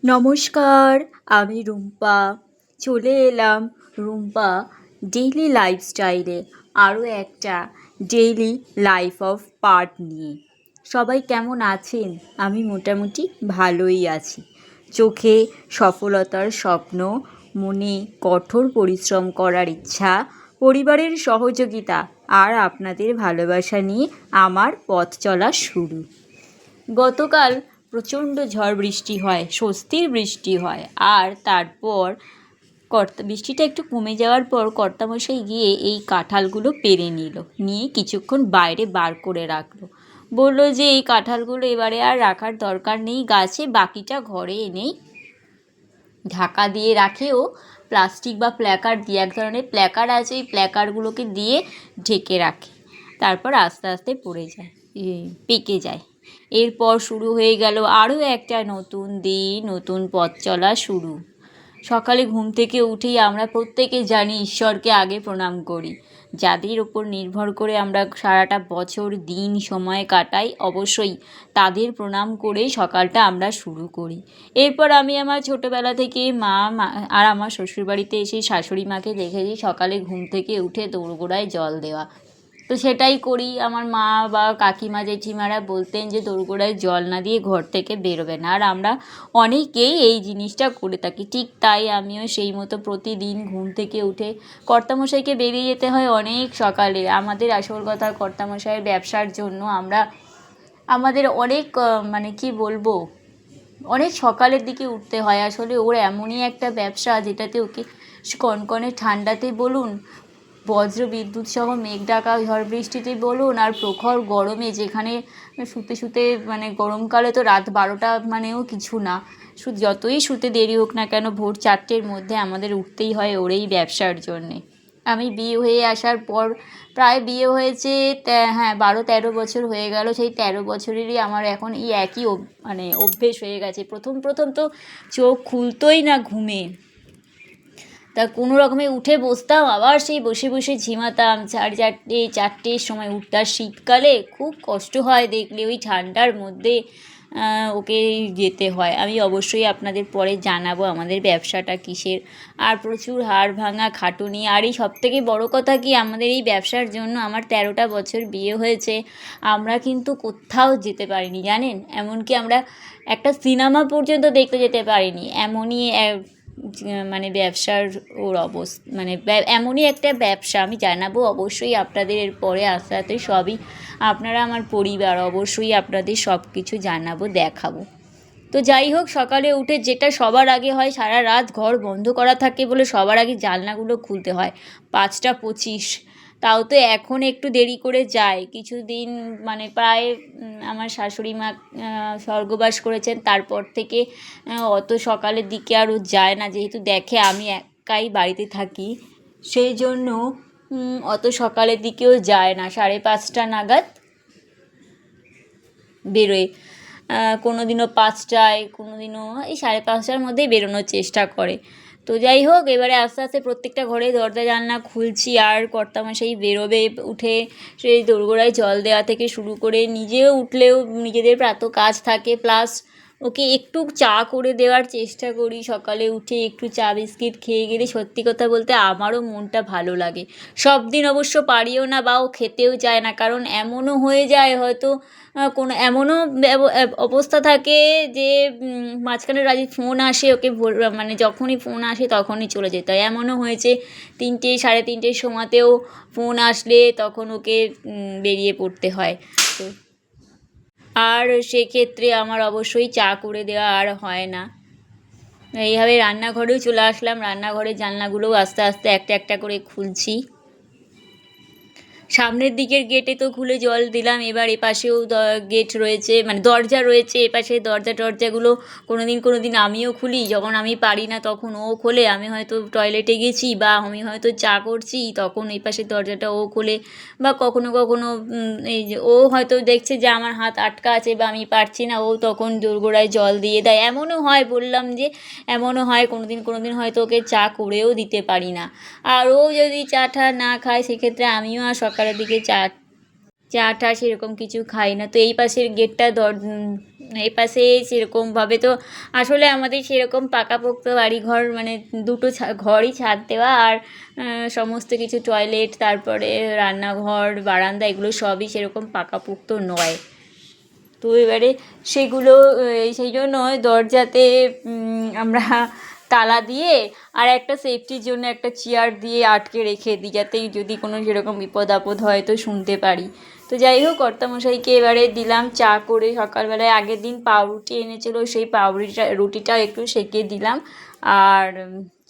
নমস্কার, আমি রুম্পা। চলে এলাম রুম্পা ডেইলি লাইফস্টাইলে আরও একটা ডেইলি লাইফ অফ পার্ট নিয়ে। সবাই কেমন আছেন? আমি মোটামুটি ভালোই আছি। চোখে সফলতার স্বপ্ন, মনে কঠোর পরিশ্রম করার ইচ্ছা, পরিবারের সহযোগিতা আর আপনাদের ভালোবাসা নিয়ে আমার পথ চলা শুরু। গতকাল প্রচণ্ড ঝড় বৃষ্টি হয়, স্বস্তির বৃষ্টি হয়। আর তারপর বৃষ্টিটা একটু কমে যাওয়ার পর কর্তামশাই গিয়ে এই কাঁঠালগুলো পেড়ে নিয়ে কিছুক্ষণ বাইরে বার করে রাখলো। বললো যে এই কাঁঠালগুলো এবারে আর রাখার দরকার নেই গাছে, বাকিটা ঘরে এনেই ঢাকা দিয়ে রাখে ও প্লাস্টিক বা প্ল্যাকার্ড দিয়ে, এক ধরনের প্ল্যাকার্ড আছে, এই প্ল্যাকার্ডগুলোকে দিয়ে ঢেকে রাখে। তারপর আস্তে আস্তে পেকে যায়। এরপর শুরু হয়ে গেল আরও একটা নতুন দিন, নতুন পথ চলা শুরু। সকালে ঘুম থেকে উঠেই আমরা প্রত্যেকে জানি ঈশ্বরকে আগে প্রণাম করি। যাদের ওপর নির্ভর করে আমরা সারাটা বছর দিন সময় কাটাই, অবশ্যই তাদের প্রণাম করে সকালটা আমরা শুরু করি। এরপর আমি আমার ছোটোবেলা থেকে মা আর আমার শ্বশুরবাড়িতে এসে শাশুড়ি মাকে দেখেছি সকালে ঘুম থেকে উঠে দোরগোড়ায় জল দেওয়া। তো সেটাই করি। আমার মা বা কাকিমা জেঠিমারা বলতেন যে দোরগোড়ায় জল না দিয়ে ঘর থেকে বেরোবে না, আর আমরা অনেকেই এই জিনিসটা করে থাকি। ঠিক তাই আমিও সেই মতো প্রতিদিন ঘুম থেকে উঠে কর্তামশাইকে বেরিয়ে যেতে হয় অনেক সকালে। আমাদের আসল কথা, কর্তামশাইয়ের ব্যবসার জন্য আমাদের অনেক কি বলবো, অনেক সকালের দিকে উঠতে হয়। আসলে ওর এমনই একটা ব্যবসা যেটাতে ওকে কনকনে ঠান্ডাতে বলুন, বজ্র বিদ্যুৎ সহ মেঘ ডাকা ঝড় বৃষ্টিতে বলুন, আর প্রখর গরমে, যেখানে শুতে শুতে গরমকালে তো রাত 12টা মানেও কিছু না, যতই শুতে দেরি হোক না কেন ভোর 4টের মধ্যে আমাদের উঠতেই হয় ওর এই ব্যবসার জন্যে। আমি বিয়ে হয়ে আসার পর, প্রায় বিয়ে হয়েছে 12-13 বছর হয়ে গেল। সেই 13 বছরেরই আমার এখন এই একই অভ্যেস হয়ে গেছে। প্রথম তো চোখ খুলতোই না ঘুমে, তা কোনো রকমে উঠে বসতাম, আবার সেই বসে বসে ঝিমাতাম। 4টের সময় উঠতাম। শীতকালে খুব কষ্ট হয় দেখলে, ওই ঠান্ডার মধ্যে ওকে যেতে হয়। আমি অবশ্যই আপনাদের পরে জানাবো আমাদের ব্যবসাটা কিসের। আর প্রচুর হাড় ভাঙা খাটুনি। আর এই সবথেকে বড় কথা কি, আমাদের এই ব্যবসার জন্য আমার 13টা বছর বিয়ে হয়েছে, আমরা কিন্তু কোথাও যেতে পারিনি জানেন। এমনকি আমরা একটা সিনেমা পর্যন্ত দেখতে যেতে পারিনি। এমনই ব্যবসার ওর অবস্থা, এমনই একটা ব্যবসা। আমি জানাবো অবশ্যই আপনাদের এর পরে আস্তে আস্তে সবই, আপনারা আমার পরিবার, অবশ্যই আপনাদের সব কিছু জানাবো, দেখাবো। তো যাই হোক, সকালে উঠে যেটা সবার আগে হয়, সারা রাত ঘর বন্ধ করা থাকে বলে সবার আগে জানলাগুলো খুলতে হয়। 5টা 25, তাও তো এখন একটু দেরি করে যায়। কিছুদিন প্রায় আমার শাশুড়ি মা স্বর্গবাস করেছেন, তারপর থেকে অত সকালের দিকে আরও যায় না, যেহেতু দেখে আমি একাই বাড়িতে থাকি, সেই জন্য অত সকালের দিকেও যায় না। 5:30 নাগাদ বেরোয়। কোনো দিনও 5টায়, কোনো দিনও এই 5:30টার মধ্যেই বেরোনোর চেষ্টা করে। তো যাই হোক, এবারে আস্তে আস্তে প্রত্যেকটা ঘরে দরজা জানলা খুলছি, আর কর্তামশাই বেরোবে, উঠে সেই দোরগোড়ায় জল দেওয়া থেকে শুরু করে, নিজেও উঠলেও নিজেদের প্রাতঃ কাজ থাকে, প্লাস ওকে একটু চা করে দেওয়ার চেষ্টা করি। সকালে উঠে একটু চা বিস্কিট খেয়ে গেলে সত্যি কথা বলতে আমারও মনটা ভালো লাগে। সব দিন অবশ্য পারিও না, বা ও খেতেও চায় না, কারণ এমনও হয়ে যায় হয়তো কোনো এমনও অবস্থা থাকে যে মাঝখানে ফোন আসে, ওকে যখনই ফোন আসে তখনই চলে যেতে হয়। এমনও হয়েছে 3টে 3:30 সময়তেও ফোন আসলে তখন ওকে বেরিয়ে পড়তে হয়। তো আর সেক্ষেত্রে আমার অবশ্যই চা করে দেওয়া আর হয় না। এইভাবে রান্নাঘরেও চলে আসলাম। রান্নাঘরের জানলাগুলোও আস্তে আস্তে একটা একটা করে খুলছি। সামনের দিকের গেটে তো খুলে জল দিলাম, এবার এপাশেও গেট রয়েছে, দরজা রয়েছে। এপাশে দরজাগুলো কোনো দিন আমিও খুলি, যখন আমি পারি না তখন ও খোলে। আমি হয়তো টয়লেটে গেছি বা আমি হয়তো চা করছি, তখন এই পাশের দরজাটা ও খোলে। বা কখনো এই যে ও হয়তো দেখছে যে আমার হাত আটকা আছে বা আমি পারছি না, ও তখন দোরগোড়ায় জল দিয়ে দেয়। এমনও হয়, বললাম যে এমনও হয় কোনো দিন হয়তো ওকে চা করেও দিতে পারি না। আর ও যদি চা টা না খায়, সেক্ষেত্রে আমিও আর সকালের দিকে চা টা সেরকম কিছু খাই না। তো এই পাশের গেটটা এই পাশে সেরকমভাবে তো আসলে আমাদের সেরকম পাকাপোক্ত বাড়িঘর মানে দুটো ঘরই ছাদ দেওয়া, আর সমস্ত কিছু টয়লেট, তারপরে রান্নাঘর, বারান্দা, এগুলো সবই সেরকম পাকাপোক্ত নয়। তো এবারে সেগুলো সেই জন্য দরজাতে আমরা তালা দিয়ে আর একটা সেফটির জন্য একটা চেয়ার দিয়ে আটকে রেখে দিই, যাতে যদি কোনো সেরকম বিপদ আপদ হয় তো শুনতে পারি। তো যাই হোক, কর্তামশাইকে এবারে দিলাম চা করে। সকালবেলায় আগের দিন পাউরুটি এনেছিল, সেই রুটিটা একটু সেঁকে দিলাম আর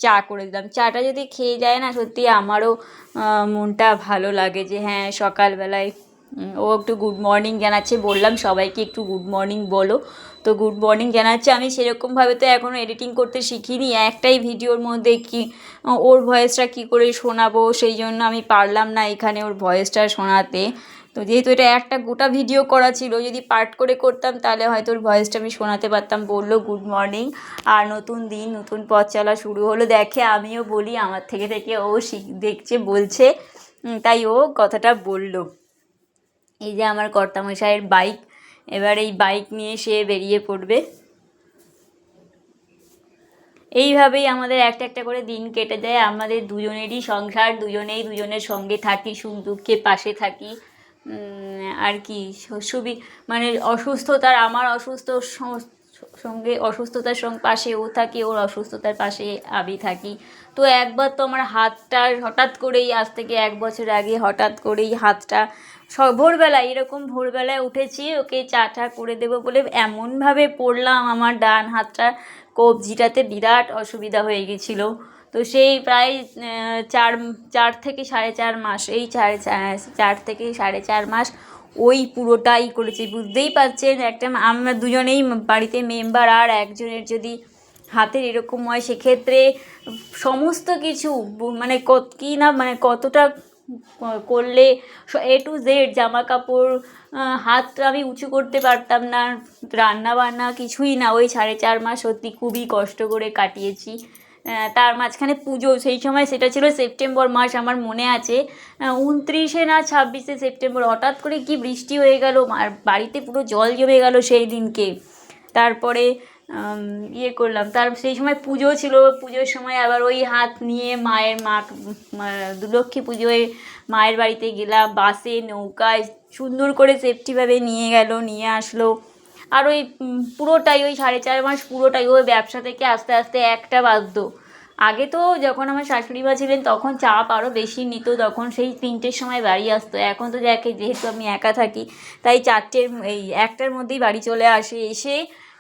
চা করে দিলাম। চাটা যদি খেয়ে যায় না, সত্যি আমারও মনটা ভালো লাগে যে হ্যাঁ সকালবেলায় ও একটু গুড মর্নিং জানাচ্ছে। বললাম সবাইকে একটু গুড মর্নিং বলো, তো গুড মর্নিং জানাচ্ছে। আমি সেরকমভাবে তো এখনও এডিটিং করতে শিখিনি, একটাই ভিডিওর মধ্যে কি ওর ভয়েসটা কি করে শোনাবো, সেই জন্য আমি পারলাম না এখানে ওর ভয়েসটা শোনাতে। তো যেহেতু এটা একটা গোটা ভিডিও করা ছিল, যদি পার্ট করে করতাম তাহলে হয়তো ওর ভয়েসটা আমি শোনাতে পারতাম। বললো গুড মর্নিং, আর নতুন দিন, নতুন পথ চলা শুরু হলো। দেখে আমিও বলি, আমার থেকে থেকে ও দেখছে, বলছে, তাই ও কথাটা বললো। এই যে আমার কর্তামশাইয়ের বাইক, এবার এই বাইক নিয়ে সে বেরিয়ে পড়বে। এইভাবেই আমাদের একটা একটা করে দিন কেটে যায়। আমাদের দুজনেরই সংসার, দুজনেই দুজনের সঙ্গে থাকি, সুখ দুঃখে পাশে থাকি। আর কি মানে অসুস্থতার, আমার অসুস্থতার পাশে ও থাকে, ওর অসুস্থতার পাশে আমি থাকি। তো একবার তো আমার হাতটা হঠাৎ করেই, আজ থেকে 1 বছর আগে হঠাৎ করেই হাতটা ভোরবেলায়, এরকম ভোরবেলায় উঠেছি ওকে চা টা করে দেবো বলে, এমনভাবে পড়লাম আমার ডান হাতটা কবজিটাতে, বিরাট অসুবিধা হয়ে গেছিলো। তো সেই প্রায় 4 থেকে 4.5 মাস, এই 4 থেকে 4.5 মাস ওই পুরোটাই করেছি। বুঝতেই পারছেন, আমরা দুজনেই বাড়িতে মেম্বার, আর একজনের যদি হাতের এরকম হয় সেক্ষেত্রে সমস্ত কিছু মানে মানে কতটা করলে A to Z, জামা কাপড়, হাতটা আমি উঁচু করতে পারতাম না, রান্না বান্না কিছুই না। ওই 4.5 মাস সত্যি খুবই কষ্ট করে কাটিয়েছি। তার মাঝখানে পুজো, সেই সময় সেটা ছিল সেপ্টেম্বর মাস, আমার মনে আছে 29 না 26 সেপ্টেম্বর, হঠাৎ করে কি বৃষ্টি হয়ে গেল, আর বাড়িতে পুরো জল জমে গেল সেই দিনকে। তারপরে করলাম, সেই সময় পুজো ছিল, পুজোর সময় আবার ওই হাত নিয়ে লক্ষ্মী পুজোয় মায়ের বাড়িতে গেলাম, বাসে, নৌকায়, সুন্দর করে সেফটিভাবে নিয়ে আসলো। আর ওই পুরোটাই ওই 4.5 মাস পুরোটাই ওই ব্যবসা থেকে আস্তে আস্তে একটা বাজত। আগে তো যখন আমার শাশুড়ি মা ছিলেন তখন চাপ আরও বেশি নিত, তখন সেই 3টের সময় বাড়ি আসতো। এখন তো যেহেতু আমি একা থাকি, তাই 1টার মধ্যেই বাড়ি চলে আসে। এসে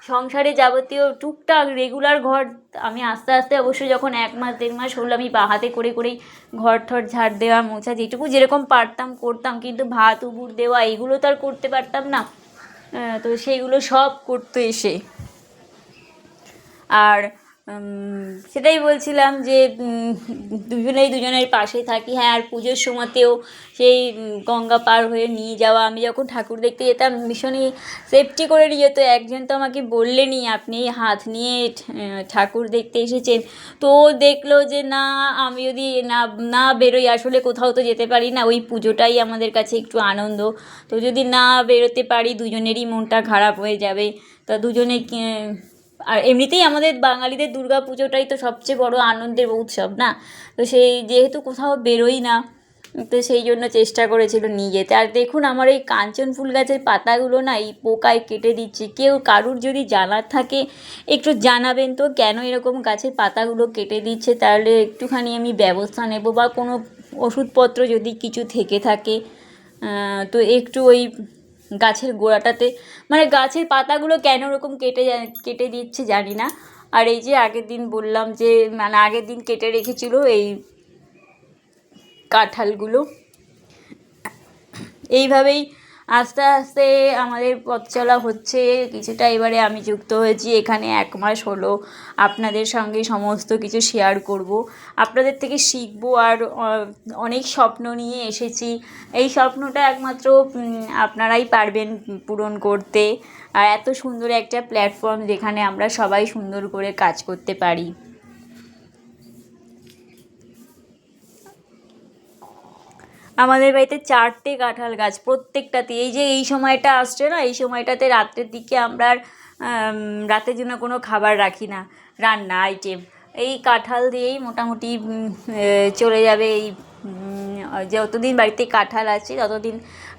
সংসারে যাবতীয় টুকটাক রেগুলার ঘর আমি আস্তে আস্তে, অবশ্য যখন 1 মাস 1.5 মাস হলো, আমি হাতে করেই ঘর ঠর ঝাড় দেওয়া, মোছা, যেরকম পারতাম করতাম, কিন্তু ভাত উবুর দেওয়া এগুলো তো আর করতে পারতাম না। তো সেইগুলো সব করতো এসে। আর সেটাই বলছিলাম যে দুজনেই দুজনের পাশে থাকি। হ্যাঁ, আর পুজোর সময়তেও সেই গঙ্গা পার হয়ে নিয়ে যাওয়া, আমি যখন ঠাকুর দেখতে যেতাম ভীষণই সেফটি করে নিয়ে যেত। একজন তো আমাকে বললেনই, আপনি হাত নিয়ে ঠাকুর দেখতে এসেছেন। তো দেখলো যে না, আমি যদি না বেরোই, আসলে কোথাও তো যেতে পারি না, ওই পুজোটাই আমাদের কাছে একটু আনন্দ। তো যদি না বেরোতে পারি, দুজনেরই মনটা খারাপ হয়ে যাবে। তা দুজনে, আর এমনিতেই আমাদের বাঙালিদের দুর্গা পুজোটাই তো সবচেয়ে বড় আনন্দের উৎসব না। তো যেহেতু কোথাও বেরোই না, তো সেই জন্য চেষ্টা করেছিল নিয়ে যেতে। আর দেখুন, আমার এই কাঞ্চন ফুল গাছের পাতাগুলো না এই পোকায় কেটে দিচ্ছে। কারুর যদি জানার থাকে একটু জানাবেন তো, কেন এরকম গাছের পাতাগুলো কেটে দিচ্ছে, তাহলে একটুখানি আমি ব্যবস্থা নেব, বা কোনো ওষুধপত্র যদি কিছু থেকে থাকে তো একটু ওই গাছের গোড়াটাতে, মানে গাছের পাতাগুলো কেন ওরকম কেটে দিচ্ছে জানি না। আর এই যে আগের দিন বললাম যে, মানে আগের দিন কেটে রেখেছিল এই কাঁঠালগুলো। এইভাবেই আস্তে আস্তে আমাদের পথ চলা হচ্ছে। কিছুটা এবারে আমি যুক্ত হয়েছি এখানে 1 মাস হলো। আপনাদের সঙ্গে সমস্ত কিছু শেয়ার করব, আপনাদের থেকে শিখব, আর অনেক স্বপ্ন নিয়ে এসেছি। এই স্বপ্নটা একমাত্র আপনারাই পারবেন পূরণ করতে। আর এত সুন্দর একটা প্ল্যাটফর্ম, যেখানে আমরা সবাই সুন্দর করে কাজ করতে পারি। আমাদের বাড়িতে 4টে কাঁঠাল গাছ, প্রত্যেকটাতে এই যে এই সময়টা আসছে না, এই সময়টাতে রাত্রের দিকে আমরা আর রাতের জন্য কোনো খাবার রাখি না, রান্না আইটেম এই কাঁঠাল দিয়েই মোটামুটি চলে যাবে। এই যতদিন বাড়িতে কাঁঠাল আছে ততদিন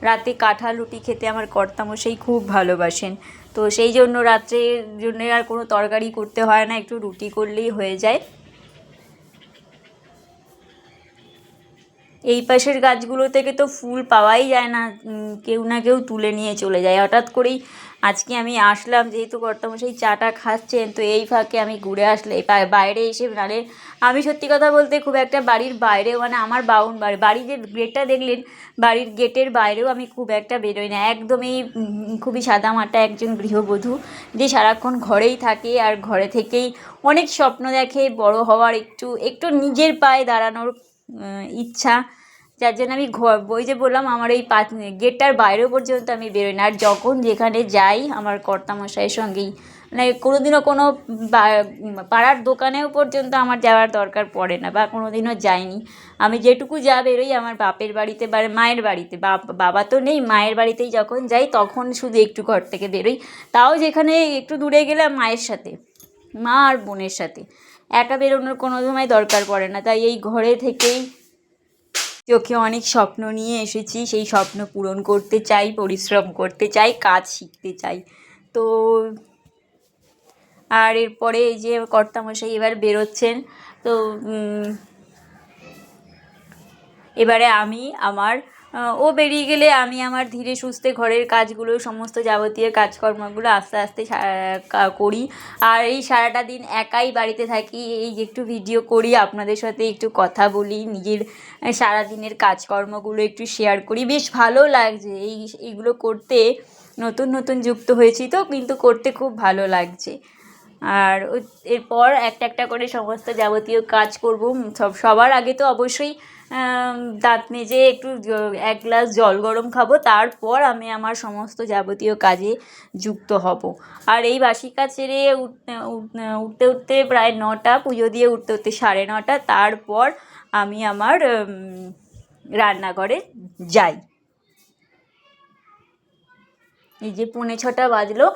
রাতে কাঁঠাল রুটি খেতে আমার কর্তামশাই খুব ভালোবাসেন। তো সেই জন্য রাত্রের জন্য আর কোনো তরকারি করতে হয় না, একটু রুটি করলেই হয়ে যায়। এই পাশের গাছগুলো থেকে তো ফুল পাওয়াই যায় না, কেউ না কেউ তুলে নিয়ে চলে যায়। হঠাৎ করেই আজকে আমি আসলাম, যেহেতু কর্তামশাই চাটা খাচ্ছেন, তো এই ফাঁকে আমি ঘুরে আসলে বাইরে এসে নালে আমি সত্যি কথা বলতে খুব একটা বাড়ির বাইরেও, মানে আমার বাড়ির যে গেটটা দেখলেন, বাড়ির গেটের বাইরেও আমি খুব একটা বেরোই না, একদমই খুবই সাদামাটা একজন গৃহবধূ যে সারাক্ষণ ঘরেই থাকে আর ঘরে থেকেই অনেক স্বপ্ন দেখে, বড় হওয়ার একটু একটু নিজের পায়ে দাঁড়ানোর ইচ্ছা, যার জন্য আমি ওই যে বললাম আমার এই গেটটার বাইরেও পর্যন্ত আমি বেরোই না। আর যখন যেখানে যাই আমার কর্তামশাইয়ের সঙ্গেই, মানে কোনোদিনও কোনো পাড়ার দোকানেও পর্যন্ত আমার যাওয়ার দরকার পড়ে না, বা কোনোদিনও যাইনি। আমি যেটুকু বেরোই আমার বাপের বাড়িতে বা মায়ের বাড়িতে, বাবা তো নেই, মায়ের বাড়িতেই যখন যাই তখন শুধু একটু ঘর থেকে বেরোই, তাও যেখানে একটু দূরে গেলে মায়ের সাথে, মা আর বোনের সাথে, একা বেরোনোর কোনো সময় দরকার পড়ে না। তাই এই ঘরে থেকেই চোখে অনেক স্বপ্ন নিয়ে এসেছি, সেই স্বপ্ন পূরণ করতে চাই, পরিশ্রম করতে চাই, কাজ শিখতে চাই। তো আর এরপরে এই যে কর্তামশাই এবার বেরোচ্ছেন, তো এবারে আমি আমার ও বেরিয়ে গেলে আমি আমার ধীরে সুস্থে ঘরের কাজগুলো, সমস্ত যাবতীয় কাজকর্মগুলো আস্তে আস্তে করি। আর এই সারাটা দিন একাই বাড়িতে থাকি, এই যে একটু ভিডিও করি, আপনাদের সাথে একটু কথা বলি, নিজের সারাদিনের কাজকর্মগুলো একটু শেয়ার করি, বেশ ভালো লাগছে এইগুলো করতে। নতুন নতুন যুক্ত হয়েছি তো, কিন্তু করতে খুব ভালো লাগছে। আর এরপর একটা একটা করে সমস্ত যাবতীয় কাজ করব। সবার আগে তো অবশ্যই দাঁত মেজে একটু 1 গ্লাস জল গরম খাবো, তারপর আমি আমার সমস্ত যাবতীয় কাজে যুক্ত হব। আর এই বাসি কাজ সেরে উঠতে উঠতে প্রায় 9টা, পুজো দিয়ে উঠতে উঠতে 9:30, তারপর আমি আমার রান্নাঘরে যাই। এই যে 6:45 বাজলো,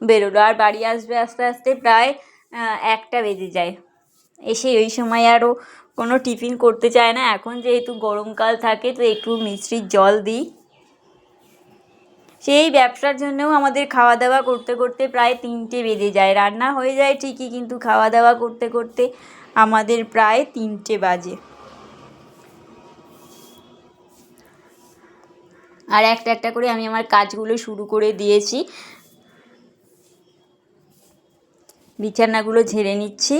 বেরোলো, আর বাড়ি আসবে আস্তে আস্তে প্রায় 1টা বেজে যায়। এসে ওই সময় আরও কোনো টিফিন করতে চায় না, এখন যেহেতু গরমকাল থাকে তো একটু মিষ্টির জল দিই। সেই ব্যবসার জন্যও আমাদের খাওয়া দাওয়া করতে করতে প্রায় 3টে বেজে যায়। রান্না হয়ে যায় ঠিকই, কিন্তু খাওয়া দাওয়া করতে করতে আমাদের প্রায় 3টে বাজে। আর একটা একটা করে আমি আমার কাজগুলো শুরু করে দিয়েছি, বিছানাগুলো ঝেড়ে নিচ্ছি।